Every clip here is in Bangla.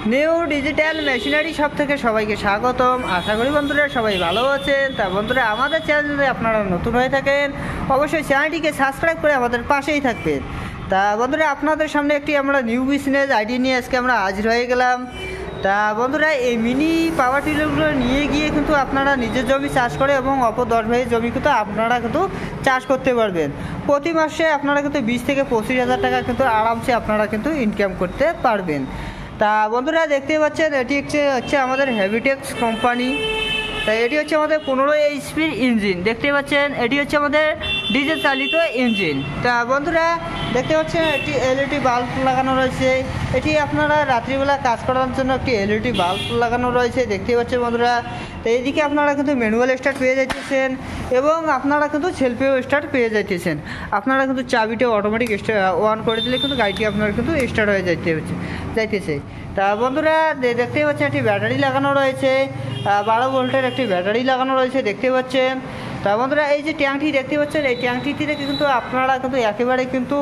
নিউ ডিজিটাল মেশিনারি শপ থেকে সবাইকে স্বাগতম। আশা করি বন্ধুরা সবাই ভালো আছেন। তা বন্ধুরা, আমাদের চ্যানেল যদি আপনারা নতুন হয়ে থাকেন অবশ্যই চ্যানেলটিকে সাবস্ক্রাইব করে আমাদের পাশেই থাকবেন। তা বন্ধুরা, আপনাদের সামনে একটি আমরা নিউ বিজনেস আইডি নিয়ে আজকে আমরা হাজির হয়ে গেলাম। তা বন্ধুরা, এই মিনি পাওয়ার টিলারগুলো নিয়ে গিয়ে কিন্তু আপনারা নিজের জমি চাষ করে এবং অপর 10 ভাইয়ের জমি কিন্তু আপনারা কিন্তু চাষ করতে পারবেন। প্রতি মাসে আপনারা কিন্তু 20 থেকে 25 হাজার টাকা কিন্তু আরামসে আপনারা কিন্তু ইনকাম করতে পারবেন। তা বন্ধুরা, দেখতে পাচ্ছেন এটি হচ্ছে আমাদের হেভিটেক্স কোম্পানি। তা এটি হচ্ছে আমাদের 15 এইচপির ইঞ্জিন। দেখতে পাচ্ছেন এটি হচ্ছে আমাদের ডিজেল চালিত ইঞ্জিন। তা বন্ধুরা, দেখতে পাচ্ছেন একটি এলইডি বাল্ব লাগানো রয়েছে। এটি আপনারা রাত্রিবেলা কাজ করার জন্য একটি এলইডি বাল্ব লাগানো রয়েছে, দেখতে পাচ্ছেন বন্ধুরা। তো এইদিকে আপনারা কিন্তু ম্যানুয়াল স্টার্ট পেয়ে যাইতেছেন এবং আপনারা কিন্তু সেলফেও স্টার্ট পেয়ে যাইতেছেন। আপনারা কিন্তু চাবিটা অটোমেটিক অন করে দিলে কিন্তু গাড়িটি আপনারা কিন্তু স্টার্ট হয়ে যাইতেছে। তা বন্ধুরা, দেখতে পাচ্ছেন একটি ব্যাটারি লাগানো রয়েছে, 12 ভোল্টের একটি ব্যাটারি লাগানো রয়েছে, দেখতে পাচ্ছেন। তা বন্ধুরা, এই যে ট্যাঙ্কটি দেখতে পাচ্ছেন, এই ট্যাঙ্কটি থেকে কিন্তু আপনারা কিন্তু একেবারে কিন্তু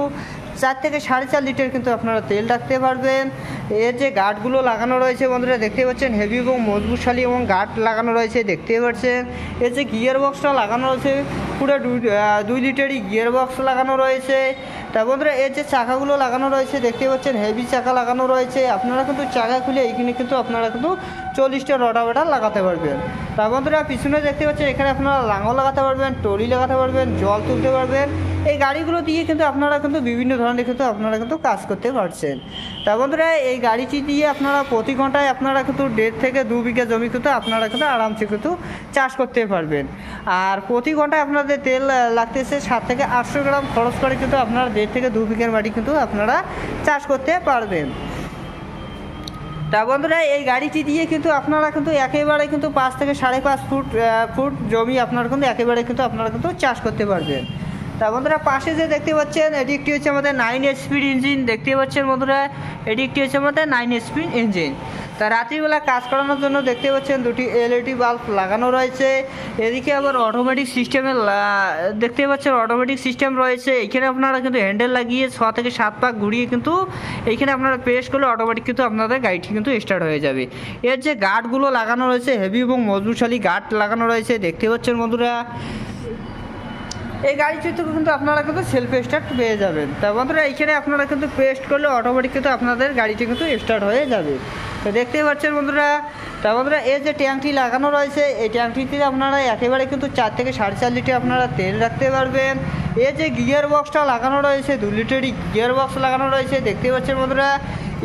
4 থেকে 4.5 লিটার কিন্তু আপনারা তেল রাখতে পারবেন। এর যে গার্ডগুলো লাগানো রয়েছে বন্ধুরা, দেখতে পাচ্ছেন হেভি এবং মজবুতশালী এবং গার্ড লাগানো রয়েছে, দেখতে পাচ্ছেন। এর যে গিয়ার বক্সটা লাগানো রয়েছে পুরো 2 লিটারই গিয়ার বক্স লাগানো রয়েছে। তা বন্ধুরা, এর যে চাকাগুলো লাগানো রয়েছে দেখতে পাচ্ছেন হেভি চাকা লাগানো রয়েছে। আপনারা কিন্তু চাকা খুলে এইখানে কিন্তু আপনারা কিন্তু 40টা রটাভেটার লাগাতে পারবেন। তা বন্ধুরা, পিছনে দেখতে পাচ্ছেন এখানে আপনারা লাঙল লাগাতে পারবেন, টলি লাগাতে পারবেন, জল তুলতে পারবেন। এই গাড়িগুলো দিয়ে কিন্তু আপনারা কিন্তু বিভিন্ন ধরনের কিন্তু আপনারা কিন্তু কাজ করতে পারছেন। তা বন্ধুরা, এই গাড়িটি দিয়ে আপনারা প্রতি ঘন্টায় আপনারা কিন্তু 1.5 থেকে 2 বিঘা জমি কিন্তু আপনারা কিন্তু আরামসে কিন্তু চাষ করতে পারবেন। আর প্রতি ঘন্টায় আপনাদের তেল লাগতেছে 7 থেকে 800 গ্রাম খরচ করে কিন্তু আপনারা 1.5 থেকে 2 বিঘার মাটি কিন্তু আপনারা চাষ করতে পারবেন। তা বন্ধুরা, এই গাড়িটি দিয়ে কিন্তু আপনারা কিন্তু একেবারে কিন্তু 5 থেকে 5.5 ফুট জমি আপনারা কিন্তু একেবারে কিন্তু আপনারা কিন্তু চাষ করতে পারবেন। তা বন্ধুরা, পাশে যে দেখতে পাচ্ছেন এটি একটি হচ্ছে আমাদের 9 এইচপির ইঞ্জিন, দেখতে পাচ্ছেন বন্ধুরা। এটি একটি হচ্ছে আমাদের 9 এইচপির ইঞ্জিন। তা রাত্রিবেলা কাজ করানোর জন্য দেখতে পাচ্ছেন 2টি এলইডি বাল্ব লাগানো রয়েছে। এদিকে আবার অটোমেটিক সিস্টেমে দেখতে পাচ্ছেন অটোমেটিক সিস্টেম রয়েছে। এখানে আপনারা কিন্তু হ্যান্ডেল লাগিয়ে 6 থেকে 7 পাক ঘুরিয়ে কিন্তু এইখানে আপনারা প্রেস করলে অটোমেটিক কিন্তু আপনাদের গাড়িটি কিন্তু স্টার্ট হয়ে যাবে। এর যে গার্ডগুলো লাগানো রয়েছে হেভি এবং মজবুতশালী গার্ড লাগানো রয়েছে, দেখতে পাচ্ছেন বন্ধুরা। এই গাড়িটি থেকে কিন্তু আপনারা কিন্তু সেলফ স্টার্ট পেয়ে যাবেন। তা বন্ধুরা, এইখানে আপনারা কিন্তু প্রেস করলে অটোমেটিক কিন্তু আপনাদের গাড়িটি কিন্তু স্টার্ট হয়ে যাবে। তো দেখতেই পাচ্ছেন বন্ধুরা। তা বন্ধুরা, এই যে ট্যাঙ্কটি লাগানো রয়েছে এই ট্যাঙ্কটিতে আপনারা একেবারে কিন্তু 4 থেকে 4.5 লিটার আপনারা তেল রাখতে পারবেন। এই যে গিয়ার বক্সটা লাগানো রয়েছে 2 লিটারই গিয়ার বক্স লাগানো রয়েছে, দেখতে পাচ্ছেন বন্ধুরা।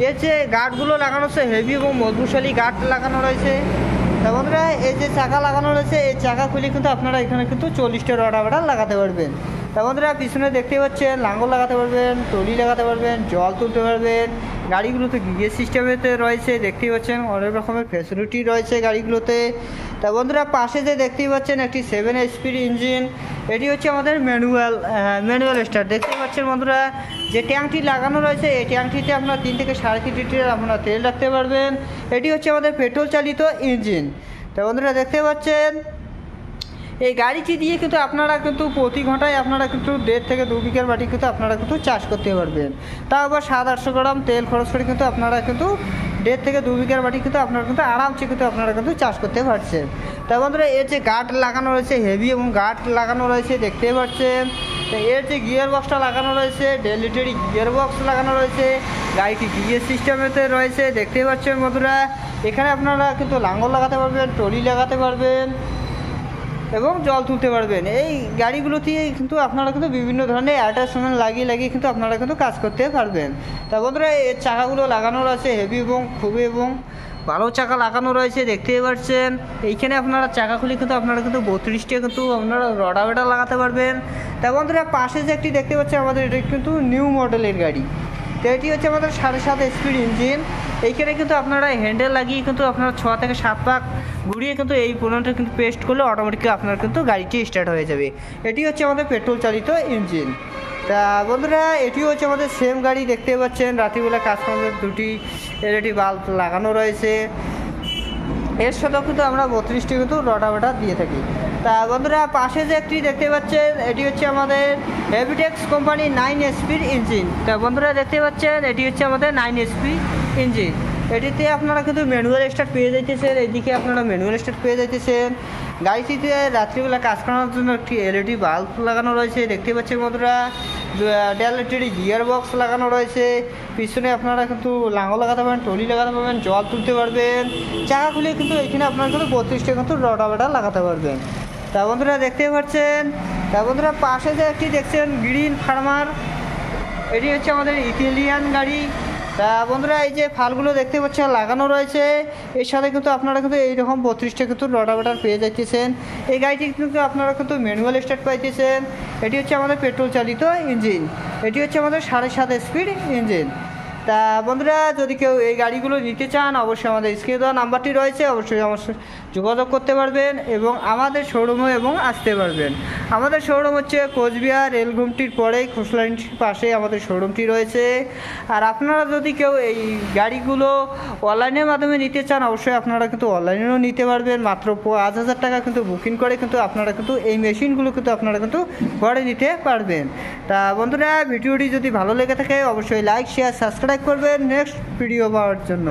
এর যে গার্ডগুলো লাগানো হচ্ছে হেভি এবং মজবুতশালী গার্ড লাগানো রয়েছে। তা বন্ধুরা, এই যে চাকা লাগানো রয়েছে এই চাকা খুলে কিন্তু আপনারা এখানে কিন্তু 40টা রটাভেটার লাগাতে পারবেন। তা বন্ধুরা, পিছনে দেখতে পাচ্ছেন লাঙল লাগাতে পারবেন, টলি লাগাতে পারবেন, জল তুলতে পারবেন। গাড়িগুলোতে গিয়ার সিস্টেমেতে রয়েছে, দেখতেই পাচ্ছেন অনেক রকমের ফ্যাসিলিটি রয়েছে গাড়িগুলোতে। তা বন্ধুরা, পাশে যে দেখতেই পাচ্ছেন একটি 7 এইচপির ইঞ্জিন। এটি হচ্ছে আমাদের ম্যানুয়াল স্টার্ট, দেখতে পাচ্ছেন বন্ধুরা। যে ট্যাঙ্কটি লাগানো রয়েছে এই ট্যাঙ্কটিতে আপনারা 3 থেকে 3.5 লিটার আপনারা তেল রাখতে পারবেন। এটি হচ্ছে আমাদের পেট্রোল চালিত ইঞ্জিন। তা বন্ধুরা, দেখতে পাচ্ছেন এই গাড়িটি দিয়ে কিন্তু আপনারা কিন্তু প্রতি ঘন্টায় আপনারা কিন্তু 1.5 থেকে 2 বিঘার মাটি কিন্তু আপনারা কিন্তু চাষ করতে পারবেন। তাও আবার 700-800 গ্রাম তেল খরচ করে কিন্তু আপনারা কিন্তু 1.5 থেকে 2 বিঘার মাটি কিন্তু আপনারা কিন্তু আরামসে কিন্তু আপনারা কিন্তু চাষ করতে পারছেন। তা বন্ধুরা, এর যে গার্ড লাগানো রয়েছে হেভি এবং গার্ড লাগানো রয়েছে, দেখতে পাচ্ছেন। এর যে গিয়ার বক্সটা লাগানো রয়েছে 1.5 লিটারই গিয়ার বক্স লাগানো রয়েছে, গাড়িটি গিয়ার সিস্টেমেতে রয়েছে, দেখতে পাচ্ছেন বন্ধুরা। এখানে আপনারা কিন্তু লাঙল লাগাতে পারবেন, টলি লাগাতে পারবেন এবং জল তুলতে পারবেন। এই গাড়িগুলোতে কিন্তু আপনারা কিন্তু বিভিন্ন ধরনের অ্যাটাচমেন্ট লাগিয়ে কিন্তু আপনারা কিন্তু কাজ করতে পারবেন। তা বন্ধুরা, এর চাকাগুলো লাগানো রয়েছে হেভি এবং খুবই এবং ভালো চাকা লাগানো রয়েছে, দেখতেই পাচ্ছেন। এইখানে আপনারা চাকা খুলে কিন্তু আপনারা কিন্তু 32টা কিন্তু আপনারা রটাভেটার লাগাতে পারবেন। তা বন্ধুরা, পাশে যে একটি দেখতে পাচ্ছেন আমাদের এটা কিন্তু নিউ মডেলের গাড়ি। তো এটি হচ্ছে আমাদের 7.5 এইচপির ইঞ্জিন। এইখানে কিন্তু আপনারা হ্যান্ডেল লাগিয়ে কিন্তু আপনারা 6 থেকে 7 পাক ঘুরিয়ে কিন্তু এই পণ্যটা কিন্তু পেস্ট করলে অটোমেটিকলি আপনার কিন্তু গাড়িটি স্টার্ট হয়ে যাবে। এটি হচ্ছে আমাদের পেট্রোল চালিত ইঞ্জিন। তা বন্ধুরা, এটিও হচ্ছে আমাদের সেম গাড়ি, দেখতে পাচ্ছেন। রাত্রিবেলা কাজ করার 2টি এলইডি বাল্ব লাগানো রয়েছে। এর সাথেও কিন্তু আমরা 32টি কিন্তু রটাভেটার দিয়ে থাকি। তা বন্ধুরা, পাশে যে একটি দেখতে পাচ্ছেন এটি হচ্ছে আমাদের হেভিটেক্স কোম্পানি 9 এইচপির ইঞ্জিন। তা বন্ধুরা, দেখতে পাচ্ছেন এটি হচ্ছে আমাদের 9 এইচপি ইঞ্জিন। এটিতে আপনারা কিন্তু ম্যানুয়াল স্টার্ট পেয়ে যাইতেছেন। এইদিকে আপনারা ম্যানুয়াল স্টার্ট পেয়ে যাইতেছেন। গাড়িটিতে রাত্রিবেলা কাজ করানোর জন্য একটি এলইডি বাল্ব লাগানো রয়েছে, দেখতে পাচ্ছেন বন্ধুরা। ডেল গিয়ার বক্স লাগানো রয়েছে। পিছনে আপনারা কিন্তু লাঙল লাগাতে পারবেন, টলি লাগাতে পারবেন, জল তুলতে পারবেন। চাকা খুলে কিন্তু এখানে আপনারা কিন্তু 32টা কিন্তু রটাভেটার লাগাতে পারবেন। তা বন্ধুরা দেখতে পাচ্ছেন। তা বন্ধুরা পাশে যে একটি দেখছেন গ্রিন ফার্মার, এটি হচ্ছে আমাদের ইতালিয়ান গাড়ি। তা বন্ধুরা এই যে ফালগুলো দেখতে পাচ্ছেন লাগানো রয়েছে, এর সাথে কিন্তু আপনারা কিন্তু এইরকম 32টা কিন্তু রটাভেটার পেয়ে যাইতেছেন। এই গাড়িটি কিন্তু আপনারা কিন্তু ম্যানুয়াল স্টার্ট পাইতেছেন। এটি হচ্ছে আমাদের পেট্রোল চালিত ইঞ্জিন, এটি হচ্ছে আমাদের 7.5 স্পিড ইঞ্জিন। তা বন্ধুরা যদি কেউ এই গাড়িগুলো নিতে চান অবশ্যই আমাদের স্ক্রিনে দেওয়া নাম্বারটি রয়েছে, অবশ্যই আমার যোগাযোগ করতে পারবেন এবং আমাদের শোরুমে এবং আসতে পারবেন। আমাদের শোরুম হচ্ছে কোচবিহার রেলঘুমটির পরেই খোসলাইনটির পাশে আমাদের শোরুমটি রয়েছে। আর আপনারা যদি কেউ এই গাড়িগুলো অনলাইনের মাধ্যমে নিতে চান অবশ্যই আপনারা কিন্তু অনলাইনেও নিতে পারবেন। মাত্র 5,000 টাকা কিন্তু বুকিং করে কিন্তু আপনারা কিন্তু এই মেশিনগুলো কিন্তু আপনারা কিন্তু ঘরে নিতে পারবেন। তা বন্ধুরা ভিডিওটি যদি ভালো লেগে থাকে অবশ্যই লাইক শেয়ার সাবস্ক্রাইব করবেন নেক্সট ভিডিও পাওয়ার জন্য।